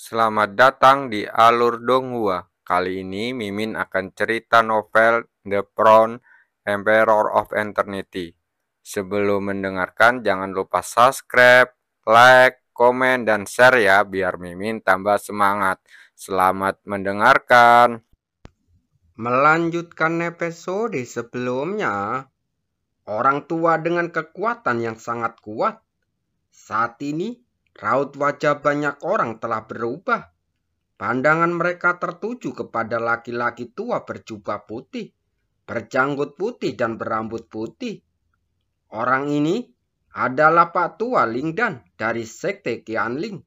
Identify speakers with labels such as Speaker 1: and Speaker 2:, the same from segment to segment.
Speaker 1: Selamat datang di Alur Donghua. Kali ini Mimin akan cerita novel The Crown, Emperor of Eternity. Sebelum mendengarkan, jangan lupa subscribe, like, komen, dan share ya, biar Mimin tambah semangat. Selamat mendengarkan.
Speaker 2: Melanjutkan episode sebelumnya, orang tua dengan kekuatan yang sangat kuat. Saat ini, raut wajah banyak orang telah berubah. Pandangan mereka tertuju kepada laki-laki tua berjubah putih, berjanggut putih dan berambut putih. Orang ini adalah Pak Tua Lingdan dari Sekte Qianling.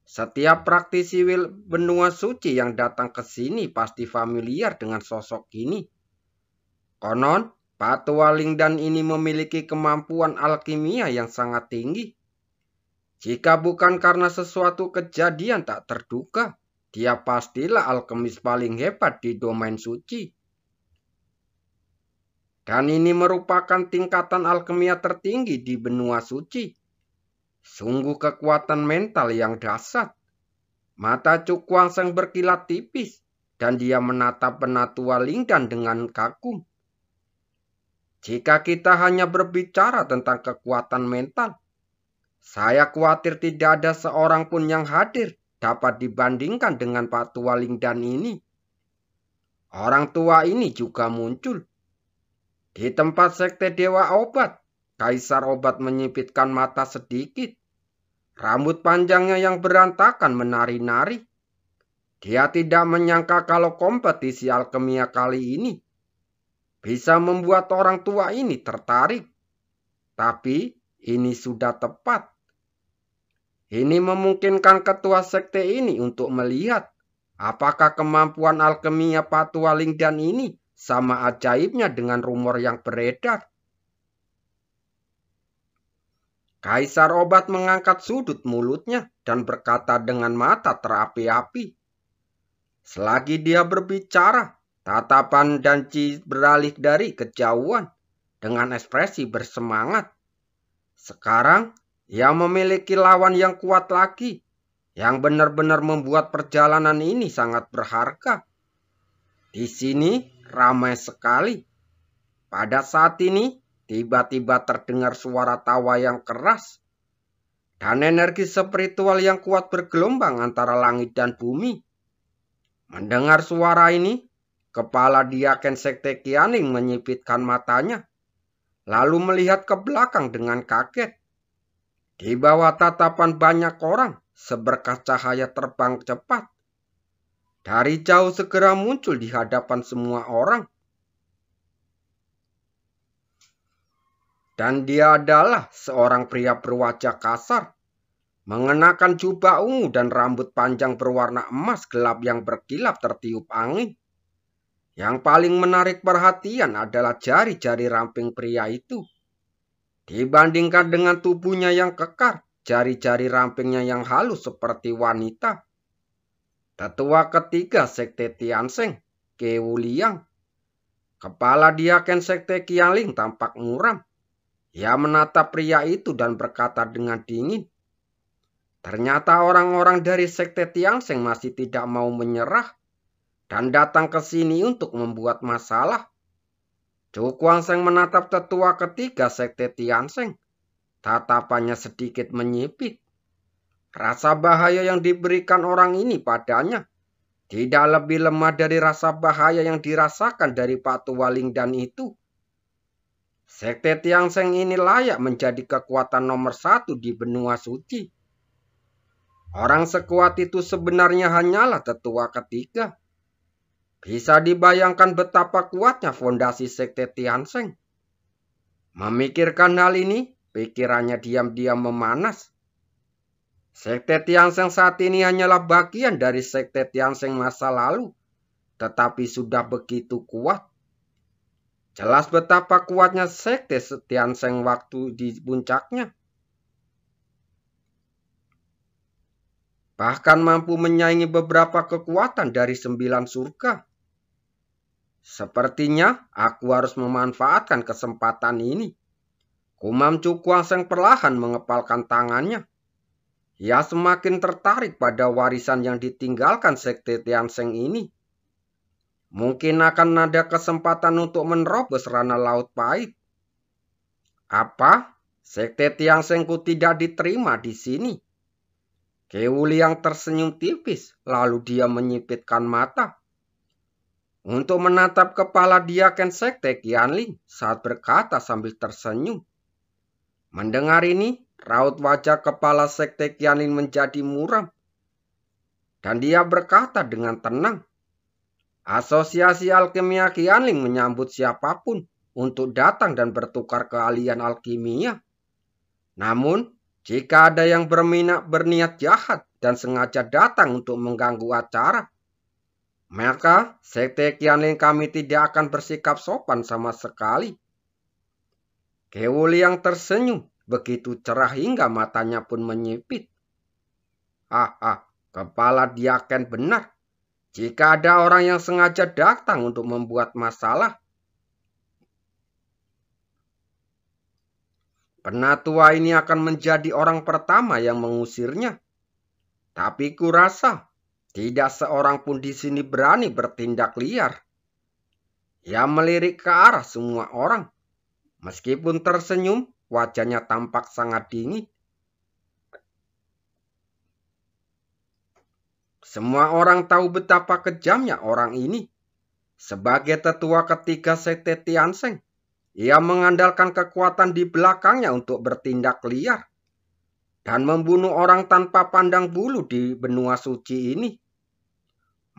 Speaker 2: Setiap praktisi benua suci yang datang ke sini pasti familiar dengan sosok ini. Konon, Pak Tua Lingdan ini memiliki kemampuan alkimia yang sangat tinggi. Jika bukan karena sesuatu kejadian tak terduga, dia pastilah alkemis paling hebat di domain suci. Dan ini merupakan tingkatan alkimia tertinggi di benua suci. Sungguh kekuatan mental yang dahsyat. Mata Cukwang berkilat tipis, dan dia menatap Penatua Lingdan dengan kagum. Jika kita hanya berbicara tentang kekuatan mental, saya khawatir tidak ada seorang pun yang hadir dapat dibandingkan dengan Pak Tua Lingdan ini. Orang tua ini juga muncul. Di tempat sekte Dewa Obat, Kaisar Obat menyipitkan mata sedikit. Rambut panjangnya yang berantakan menari-nari. Dia tidak menyangka kalau kompetisi alkimia kali ini bisa membuat orang tua ini tertarik. Tapi ini sudah tepat. Ini memungkinkan ketua sekte ini untuk melihat apakah kemampuan alkimia Pak Tua Lingdan ini sama ajaibnya dengan rumor yang beredar. Kaisar Obat mengangkat sudut mulutnya dan berkata dengan mata terapi-api. Selagi dia berbicara, tatapan Danci beralih dari kejauhan dengan ekspresi bersemangat. Sekarang, ia memiliki lawan yang kuat lagi, yang benar-benar membuat perjalanan ini sangat berharga. Di sini ramai sekali. Pada saat ini, tiba-tiba terdengar suara tawa yang keras, dan energi spiritual yang kuat bergelombang antara langit dan bumi. Mendengar suara ini, kepala Diaken Sekte Qianling menyipitkan matanya, lalu melihat ke belakang dengan kaget. Di bawah tatapan banyak orang, seberkas cahaya terbang cepat. Dari jauh segera muncul di hadapan semua orang. Dan dia adalah seorang pria berwajah kasar, mengenakan jubah ungu dan rambut panjang berwarna emas gelap yang berkilap tertiup angin. Yang paling menarik perhatian adalah jari-jari ramping pria itu. Dibandingkan dengan tubuhnya yang kekar, jari-jari rampingnya yang halus seperti wanita. Tetua ketiga Sekte Tiansheng, Kewu Liang. Kepala Diaken Sekte Qianling tampak muram. Ia menatap pria itu dan berkata dengan dingin. Ternyata orang-orang dari Sekte Tiansheng masih tidak mau menyerah dan datang ke sini untuk membuat masalah. Cukwang menatap tetua ketiga Sekte Tiansheng. Tatapannya sedikit menyipit. Rasa bahaya yang diberikan orang ini padanya tidak lebih lemah dari rasa bahaya yang dirasakan dari Pak Tua Lingdan itu. Sekte Tiansheng ini layak menjadi kekuatan nomor 1 di benua suci. Orang sekuat itu sebenarnya hanyalah tetua ketiga. Bisa dibayangkan betapa kuatnya fondasi Sekte Tiansheng. Memikirkan hal ini, pikirannya diam-diam memanas. Sekte Tiansheng saat ini hanyalah bagian dari Sekte Tiansheng masa lalu, tetapi sudah begitu kuat. Jelas betapa kuatnya Sekte Tiansheng waktu di puncaknya. Bahkan mampu menyaingi beberapa kekuatan dari 9 surga. Sepertinya aku harus memanfaatkan kesempatan ini. Kumam Cukwang perlahan mengepalkan tangannya. ia semakin tertarik pada warisan yang ditinggalkan Sekte Tiansheng ini. Mungkin akan ada kesempatan untuk menerobos Rana Laut Pahit. Apa? Sekte Tianshengku tidak diterima di sini? Kewu Liang tersenyum tipis, lalu dia menyipitkan mata untuk menatap kepala Diaken Sekte Qianling saat berkata sambil tersenyum. Mendengar ini, raut wajah kepala Sekte Qianling menjadi muram, dan dia berkata dengan tenang, Asosiasi Alkimia Qianling menyambut siapapun untuk datang dan bertukar keahlian alkimia. Namun, jika ada yang berniat jahat dan sengaja datang untuk mengganggu acara, maka Sekte Qianling kami tidak akan bersikap sopan sama sekali. Kewu Liang tersenyum begitu cerah hingga matanya pun menyipit. Kepala Diaken benar. Jika ada orang yang sengaja datang untuk membuat masalah, penatua ini akan menjadi orang pertama yang mengusirnya. Tapi kurasa tidak seorang pun di sini berani bertindak liar. Ia melirik ke arah semua orang. Meskipun tersenyum, wajahnya tampak sangat dingin. Semua orang tahu betapa kejamnya orang ini. Sebagai tetua ketiga Sekte Tiansheng, ia mengandalkan kekuatan di belakangnya untuk bertindak liar dan membunuh orang tanpa pandang bulu di benua suci ini.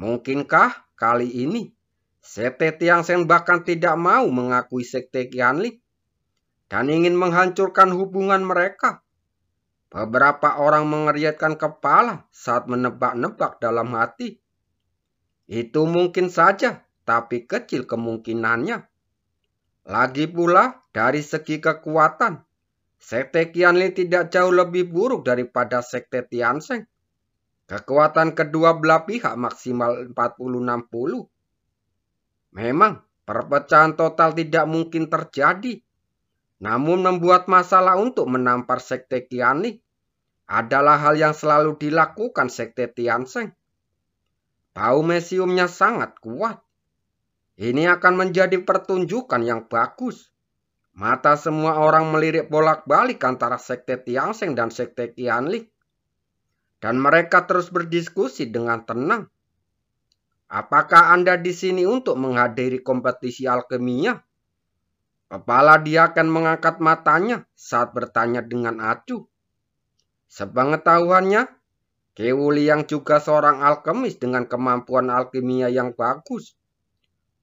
Speaker 2: Mungkinkah kali ini Sekte Tiansheng bahkan tidak mau mengakui Sekte Qianling dan ingin menghancurkan hubungan mereka? Beberapa orang mengerutkan kepala saat menebak-nebak dalam hati. Itu mungkin saja, tapi kecil kemungkinannya. Lagi pula, dari segi kekuatan, Sekte Qianling tidak jauh lebih buruk daripada Sekte Tiansheng. Kekuatan kedua belah pihak maksimal 40-60. Memang, perpecahan total tidak mungkin terjadi. Namun membuat masalah untuk menampar Sekte Qianling adalah hal yang selalu dilakukan Sekte Tiansheng. Bau mesiumnya sangat kuat. Ini akan menjadi pertunjukan yang bagus. Mata semua orang melirik bolak-balik antara Sekte Tiansheng dan Sekte Qianling. Dan mereka terus berdiskusi dengan tenang. Apakah Anda di sini untuk menghadiri kompetisi alkimia? Kepala Diaken mengangkat matanya saat bertanya dengan acuh. Sepengetahuannya, Kewu Liang juga seorang alkemis dengan kemampuan alkimia yang bagus.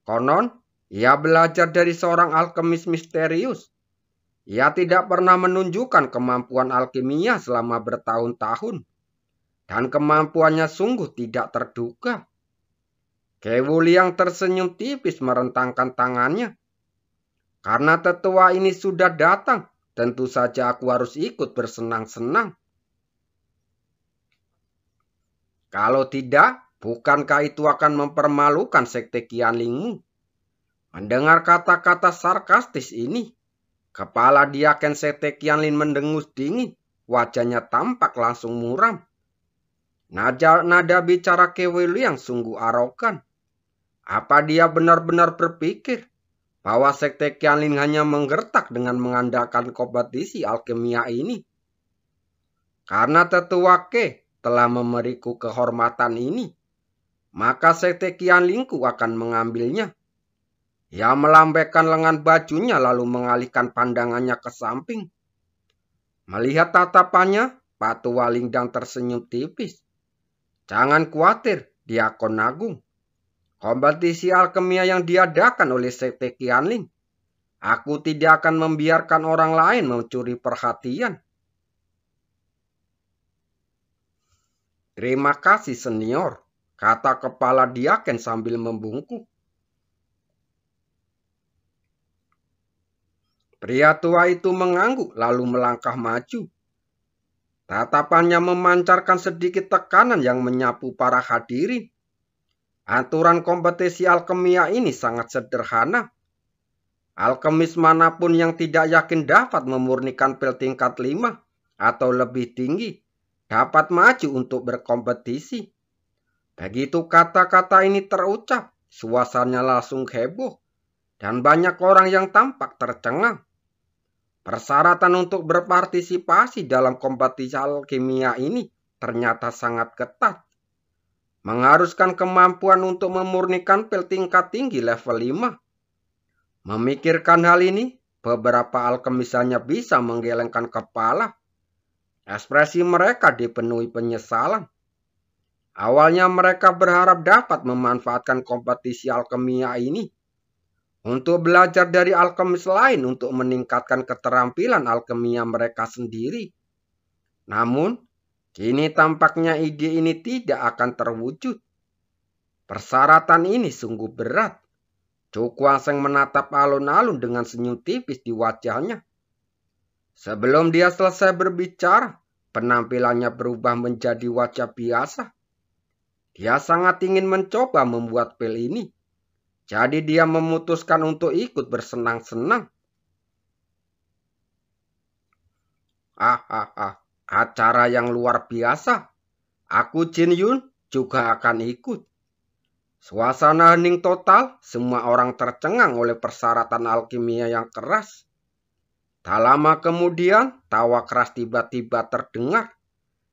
Speaker 2: Konon, ia belajar dari seorang alkemis misterius. Ia tidak pernah menunjukkan kemampuan alkimia selama bertahun-tahun. Dan kemampuannya sungguh tidak terduga. Kewu Liang tersenyum tipis merentangkan tangannya. Karena tetua ini sudah datang, tentu saja aku harus ikut bersenang-senang. Kalau tidak, bukankah itu akan mempermalukan Sekte Qianlingmu? Mendengar kata-kata sarkastis ini, kepala Diaken Sekte Qianling mendengus dingin, wajahnya tampak langsung muram. Nada bicara Kewu Liang sungguh arogan. Apa dia benar-benar berpikir bahwa Sekte Qianling hanya menggertak dengan mengandalkan kompetisi alkimia ini? Karena tetua Ke telah memberiku kehormatan ini, maka Sekte Qianlingku akan mengambilnya. Ia melambaikan lengan bajunya lalu mengalihkan pandangannya ke samping. Melihat tatapannya, Pak Tua Lingdang tersenyum tipis. Jangan khawatir, Diakon Agung. Kompetisi alkimia yang diadakan oleh Sekte Qianling, aku tidak akan membiarkan orang lain mencuri perhatian. Terima kasih senior, kata kepala Diaken sambil membungkuk. Pria tua itu mengangguk lalu melangkah maju. Tatapannya memancarkan sedikit tekanan yang menyapu para hadirin. Aturan kompetisi alkimia ini sangat sederhana. Alkemis manapun yang tidak yakin dapat memurnikan pil tingkat 5 atau lebih tinggi dapat maju untuk berkompetisi. Begitu kata-kata ini terucap, suasananya langsung heboh dan banyak orang yang tampak tercengang. Persyaratan untuk berpartisipasi dalam kompetisi alkimia ini ternyata sangat ketat. Mengharuskan kemampuan untuk memurnikan pil tingkat tinggi level 5. Memikirkan hal ini, beberapa alkemis hanya bisa menggelengkan kepala. Ekspresi mereka dipenuhi penyesalan. Awalnya mereka berharap dapat memanfaatkan kompetisi alkimia ini untuk belajar dari alkemis lain untuk meningkatkan keterampilan alkimia mereka sendiri. Namun, kini tampaknya ide ini tidak akan terwujud. Persyaratan ini sungguh berat. Chu Kuang-Sheng menatap alun-alun dengan senyum tipis di wajahnya. Sebelum dia selesai berbicara, penampilannya berubah menjadi wajah biasa. Dia sangat ingin mencoba membuat pil ini. Jadi dia memutuskan untuk ikut bersenang-senang. Acara yang luar biasa. Aku Jin Yun juga akan ikut. Suasana hening total, semua orang tercengang oleh persyaratan alkimia yang keras. Tak lama kemudian, tawa keras tiba-tiba terdengar.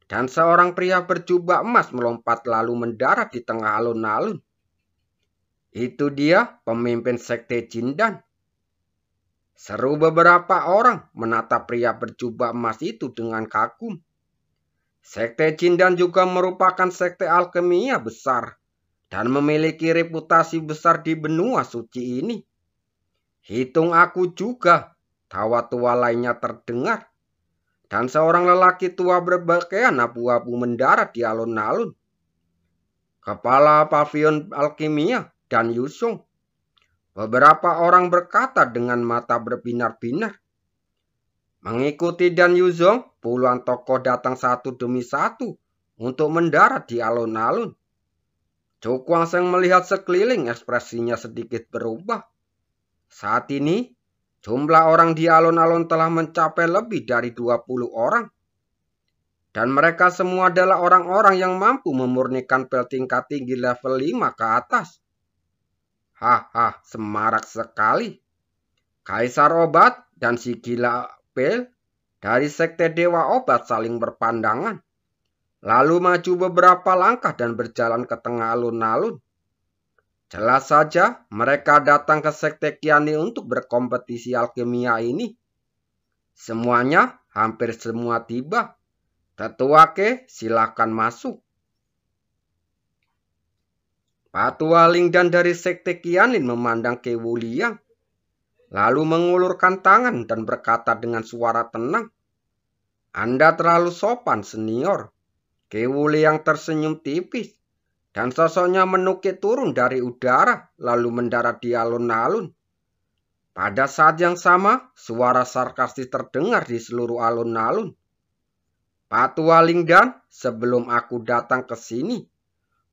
Speaker 2: Dan seorang pria berjubah emas melompat lalu mendarat di tengah alun-alun. Itu dia, pemimpin sekte Jindan. Seru beberapa orang menatap pria berjubah emas itu dengan kagum. Sekte Jindan juga merupakan sekte alkimia besar dan memiliki reputasi besar di benua suci ini. Hitung aku juga, tawa tua lainnya terdengar. Dan seorang lelaki tua berpakaian abu-abu mendarat di alun-alun. Kepala pavion alkimia Dan Yusung. Beberapa orang berkata dengan mata berbinar-binar. Mengikuti Dan Yusung, puluhan tokoh datang satu demi satu untuk mendarat di alun-alun. Chu Kuang-Sheng melihat sekeliling, ekspresinya sedikit berubah. Saat ini, jumlah orang di alun-alun telah mencapai lebih dari 20 orang. Dan mereka semua adalah orang-orang yang mampu memurnikan pil tingkat tinggi level 5 ke atas. Semarak sekali. Kaisar obat dan si gila pil dari sekte dewa obat saling berpandangan. Lalu maju beberapa langkah dan berjalan ke tengah alun-alun. Jelas saja mereka datang ke sekte Qianli untuk berkompetisi alkimia ini. Semuanya, hampir semua tiba. Tetua Ke, silakan masuk. Patua Lingdan dari sekte Qianlin memandang Ke Wuliang, lalu mengulurkan tangan dan berkata dengan suara tenang, Anda terlalu sopan, senior. Ke Wuliang tersenyum tipis, dan sosoknya menukik turun dari udara, lalu mendarat di alun-alun. Pada saat yang sama, suara sarkastis terdengar di seluruh alun-alun. Patua Lingdan, sebelum aku datang ke sini,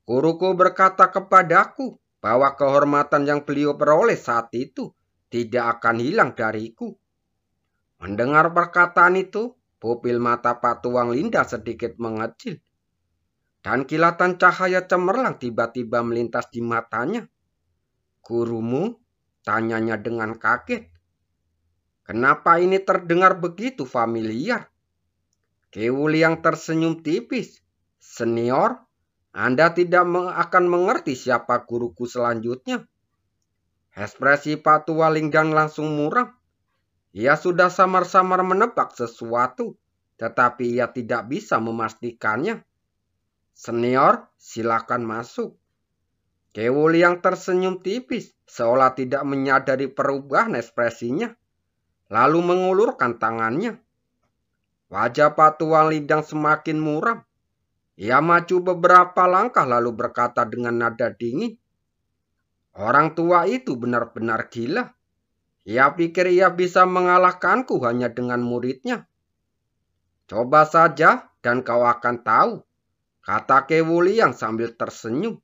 Speaker 2: guruku berkata kepadaku bahwa kehormatan yang beliau peroleh saat itu tidak akan hilang dariku. Mendengar perkataan itu, pupil mata Patua Lingdan sedikit mengecil. Dan kilatan cahaya cemerlang tiba-tiba melintas di matanya. Gurumu? Tanyanya dengan kaget. Kenapa ini terdengar begitu familiar? Ke Wuliang tersenyum tipis. Senior, Anda tidak akan mengerti siapa guruku selanjutnya. Ekspresi Patua Lingdan langsung muram. Ia sudah samar-samar menebak sesuatu, tetapi ia tidak bisa memastikannya. Senior, silakan masuk. Ke Wuliang tersenyum tipis, seolah tidak menyadari perubahan ekspresinya, lalu mengulurkan tangannya. Wajah Patua Lingdan semakin muram. Ia maju beberapa langkah lalu berkata dengan nada dingin, orang tua itu benar-benar gila. Ia pikir ia bisa mengalahkanku hanya dengan muridnya. Coba saja dan kau akan tahu, kata Ke Wuliang sambil tersenyum.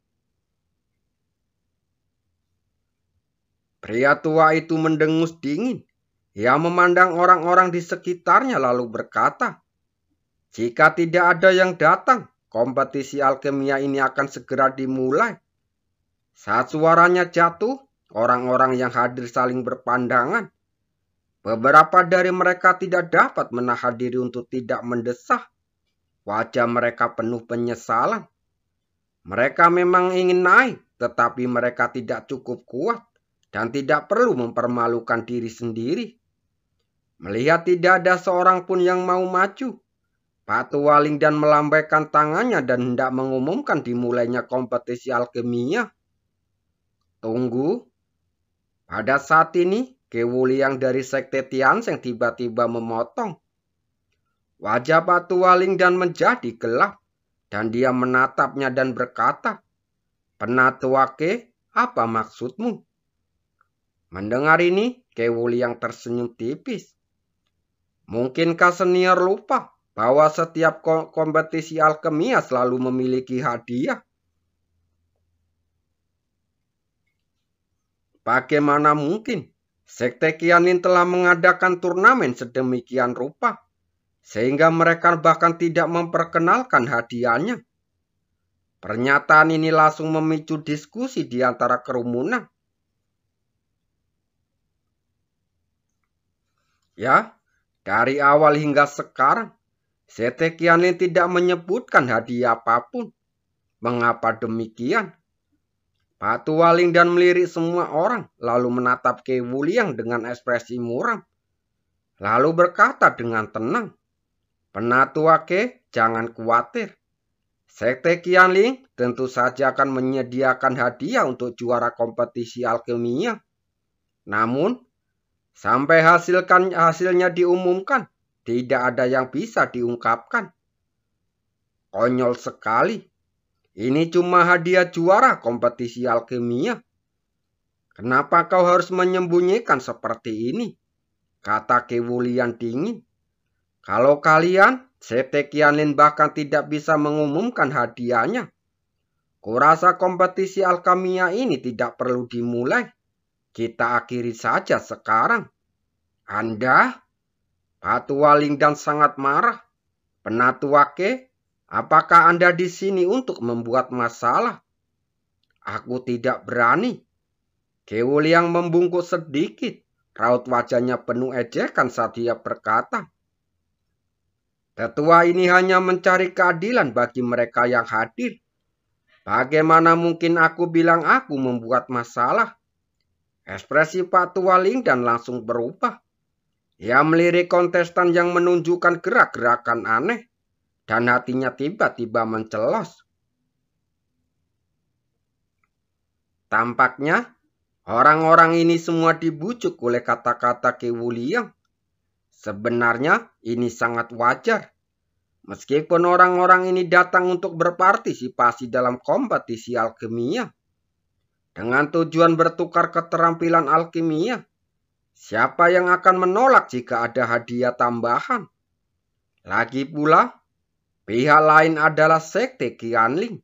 Speaker 2: Pria tua itu mendengus dingin. Ia memandang orang-orang di sekitarnya lalu berkata, Jika tidak ada yang datang, kompetisi alkimia ini akan segera dimulai. Saat suaranya jatuh, orang-orang yang hadir saling berpandangan. Beberapa dari mereka tidak dapat menahan diri untuk tidak mendesah. Wajah mereka penuh penyesalan. Mereka memang ingin naik, tetapi mereka tidak cukup kuat dan tidak perlu mempermalukan diri sendiri. Melihat tidak ada seorang pun yang mau maju, Pak Tuwaling dan melambaikan tangannya dan hendak mengumumkan dimulainya kompetisi alkimia. Tunggu. Pada saat ini, Kewuliang dari Sekte Tiansheng tiba-tiba memotong. Wajah Pak Tuwaling dan menjadi gelap, dan dia menatapnya dan berkata, "Penatuake, apa maksudmu?" Mendengar ini, Kewuliang tersenyum tipis. Mungkinkah senior lupa bahwa setiap kompetisi alkimia selalu memiliki hadiah? Bagaimana mungkin Sekte Qianlin telah mengadakan turnamen sedemikian rupa, sehingga mereka bahkan tidak memperkenalkan hadiahnya? Pernyataan ini langsung memicu diskusi di antara kerumunan. Ya, dari awal hingga sekarang, Sekte Qianlin tidak menyebutkan hadiah apapun. Mengapa demikian? Pak Tuwaling dan melirik semua orang, lalu menatap Kewuliang dengan ekspresi muram. Lalu berkata dengan tenang, "Penatuake, jangan khawatir. Sekte Qianlin tentu saja akan menyediakan hadiah untuk juara kompetisi alkimia. Namun, sampai hasilnya diumumkan, tidak ada yang bisa diungkapkan." Konyol sekali. Ini cuma hadiah juara kompetisi alkimia. "Kenapa kau harus menyembunyikan seperti ini?" kata Kewulian dingin. "Kalau kalian, Sekte Qianlin bahkan tidak bisa mengumumkan hadiahnya, kurasa kompetisi alkimia ini tidak perlu dimulai. Kita akhiri saja sekarang." "Anda?" Pak Tuwaling dan sangat marah. "Penatuake, apakah Anda di sini untuk membuat masalah?" "Aku tidak berani." Kewuliang membungkuk sedikit. Raut wajahnya penuh ejekan saat dia berkata, "Tetua ini hanya mencari keadilan bagi mereka yang hadir. Bagaimana mungkin aku bilang aku membuat masalah?" Ekspresi Pak Tuwaling dan langsung berubah. Ia melirik kontestan yang menunjukkan gerak-gerakan aneh, dan hatinya tiba-tiba mencelos. Tampaknya orang-orang ini semua dibujuk oleh kata-kata Kewuliang. Sebenarnya ini sangat wajar. Meskipun orang-orang ini datang untuk berpartisipasi dalam kompetisi alkimia dengan tujuan bertukar keterampilan alkimia, siapa yang akan menolak jika ada hadiah tambahan? Lagi pula, pihak lain adalah Sekte Qianlin.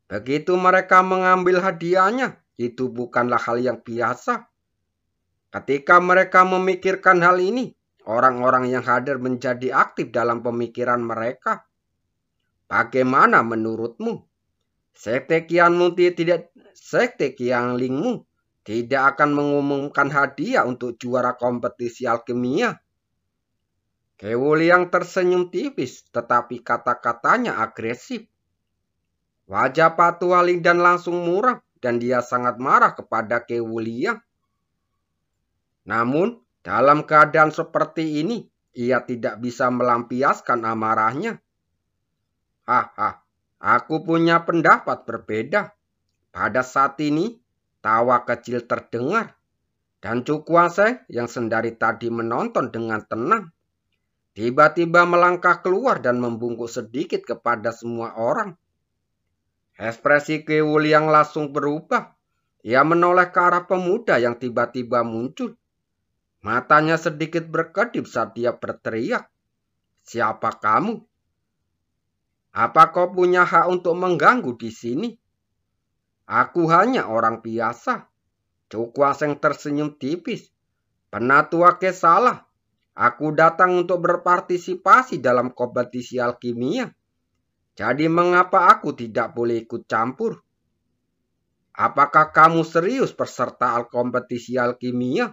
Speaker 2: Begitu mereka mengambil hadiahnya, itu bukanlah hal yang biasa. Ketika mereka memikirkan hal ini, orang-orang yang hadir menjadi aktif dalam pemikiran mereka. Bagaimana menurutmu? Sekte Qianlingmu tidak akan mengumumkan hadiah untuk juara kompetisi alkimia? Kewuliang tersenyum tipis, tetapi kata-katanya agresif. Wajah Pak Tuwaling dan langsung muram, dan dia sangat marah kepada Kewuliang. Namun, dalam keadaan seperti ini, ia tidak bisa melampiaskan amarahnya. Aku punya pendapat berbeda." Pada saat ini, tawa kecil terdengar, dan Cukwase yang sendari tadi menonton dengan tenang, tiba-tiba melangkah keluar dan membungkuk sedikit kepada semua orang. Ekspresi Kewuliang langsung berubah. Ia menoleh ke arah pemuda yang tiba-tiba muncul. Matanya sedikit berkedip saat dia berteriak, "Siapa kamu? Apa kau punya hak untuk mengganggu di sini?" "Aku hanya orang biasa." Cukwaseng tersenyum tipis. "Penatuake salah. Aku datang untuk berpartisipasi dalam kompetisi alkimia. Jadi mengapa aku tidak boleh ikut campur? Apakah kamu serius peserta kompetisi alkimia?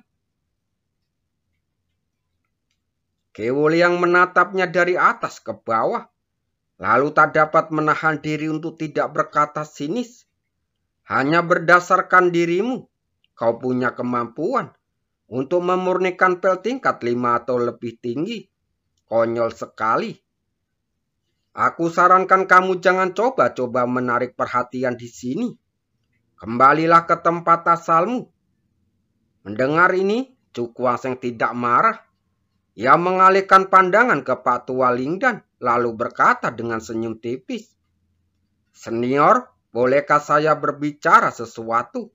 Speaker 2: Kewo Liang menatapnya dari atas ke bawah, lalu tak dapat menahan diri untuk tidak berkata sinis. Hanya berdasarkan dirimu, kau punya kemampuan untuk memurnikan pel tingkat 5 atau lebih tinggi. Konyol sekali. Aku sarankan kamu jangan coba-coba menarik perhatian di sini. Kembalilah ke tempat asalmu. Mendengar ini, Cukwaseng tidak marah. Ia mengalihkan pandangan ke Pak Tua Lingdan, lalu berkata dengan senyum tipis, "Senior, bolehkah saya berbicara sesuatu?"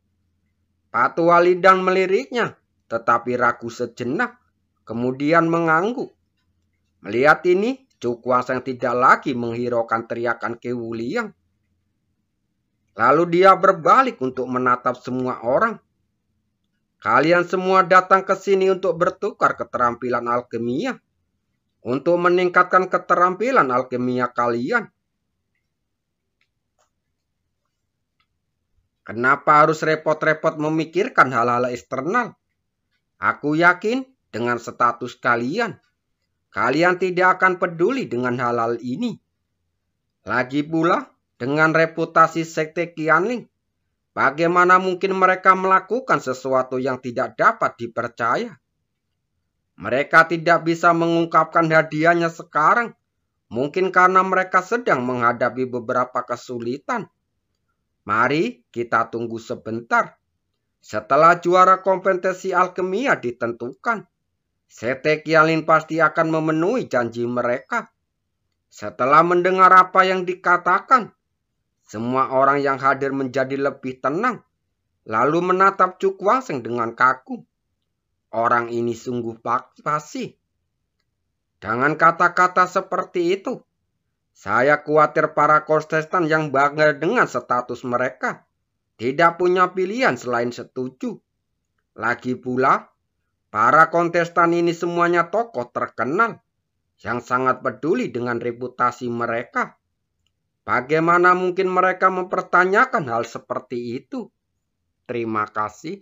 Speaker 2: Pak Tua Lingdan meliriknya, tetapi ragu sejenak, kemudian mengangguk. Melihat ini, Cukwaseng tidak lagi menghiraukan teriakan Kewo Liang. Lalu dia berbalik untuk menatap semua orang. Kalian semua datang ke sini untuk bertukar keterampilan alkimia, untuk meningkatkan keterampilan alkimia kalian. Kenapa harus repot-repot memikirkan hal-hal eksternal? Aku yakin dengan status kalian, kalian tidak akan peduli dengan hal-hal ini. Lagi pula, dengan reputasi Sekte Qianling, bagaimana mungkin mereka melakukan sesuatu yang tidak dapat dipercaya? Mereka tidak bisa mengungkapkan hadiahnya sekarang, mungkin karena mereka sedang menghadapi beberapa kesulitan. Mari kita tunggu sebentar. Setelah juara kompetisi alkimia ditentukan, Sekte Qianling pasti akan memenuhi janji mereka. Setelah mendengar apa yang dikatakan, semua orang yang hadir menjadi lebih tenang, lalu menatap Cukwaseng dengan kaku. Orang ini sungguh fasih. Dengan kata-kata seperti itu, saya khawatir para kontestan yang bangga dengan status mereka tidak punya pilihan selain setuju. Lagi pula, para kontestan ini semuanya tokoh terkenal yang sangat peduli dengan reputasi mereka. Bagaimana mungkin mereka mempertanyakan hal seperti itu? Terima kasih.